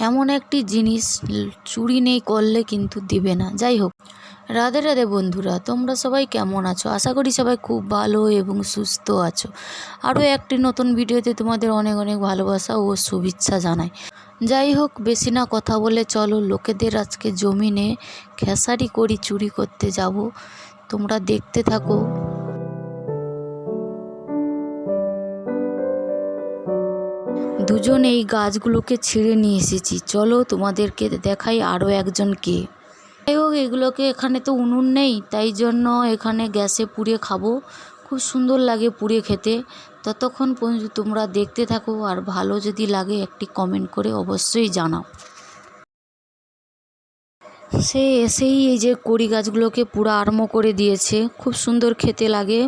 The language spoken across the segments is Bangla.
এমন একটি জিনিস চুরি নেই করলে কিন্তু দিবে না। যাই হোক, রাধে রাধে বন্ধুরা, তোমরা সবাই কেমন আছো? আশা করি সবাই খুব ভালো এবং সুস্থ আছো। আরও একটি নতুন ভিডিওতে তোমাদের অনেক অনেক ভালোবাসা ও শুভেচ্ছা জানাই। যাই হোক, বেশি না কথা বলে চলো লোকেদের আজকে জমিনে খেসারি করি চুরি করতে যাব। তোমরা দেখতে থাকো। দুজন এই গাছগুলোকে ছিঁড়ে নিয়ে এসেছি, চলো তোমাদেরকে দেখাই আরও একজনকে। যাই হোক, এগুলোকে এখানে তো উনুন নেই, তাই জন্য এখানে গ্যাসে পুড়িয়ে খাবো। খুব সুন্দর লাগে পুড়িয়ে খেতে। ততক্ষণ পর্যন্ত তোমরা দেখতে থাকো, আর ভালো যদি লাগে একটি কমেন্ট করে অবশ্যই জানাও। সে এসেই এই যে কড়ি গাছগুলোকে পুরো আরম্ভ করে দিয়েছে, খুব সুন্দর খেতে লাগে।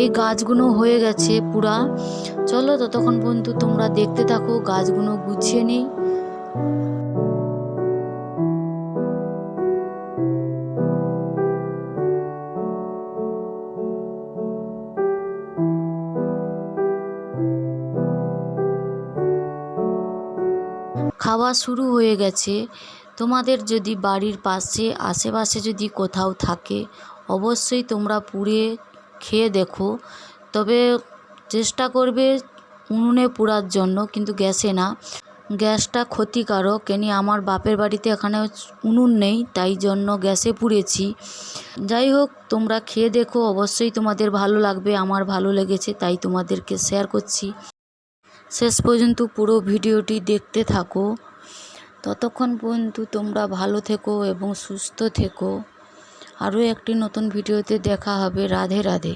এই গাছগুলো হয়ে গেছে পুরা। চলো ততক্ষণ পর্যন্ত তোমরা দেখতে থাকো, গাছগুলো গুছিয়ে নিই। খাওয়া শুরু হয়ে গেছে। তোমাদের যদি বাড়ির পাশে আশেপাশে যদি কোথাও থাকে, অবশ্যই তোমরা পুড়িয়ে খেয়ে দেখো। তবে চেষ্টা করবে উনুনে পোড়ার জন্য, কিন্তু গ্যাসে না। গ্যাসটা ক্ষতিকারক। আমার বাপের বাড়িতে এখানে উনুন নেই, তাই জন্য গ্যাসে পুড়েছি। যাই হোক, তোমরা খেয়ে দেখো, অবশ্যই তোমাদের ভালো লাগবে। আমার ভালো লেগেছে, তাই তোমাদেরকে শেয়ার করছি। শেষ পর্যন্ত পুরো ভিডিওটি দেখতে থাকো। ততক্ষণ পর্যন্ত তোমরা ভালো থেকো এবং সুস্থ থেকো। আরও একটি নতুন ভিডিওতে দেখা হবে। রাধে রাধে।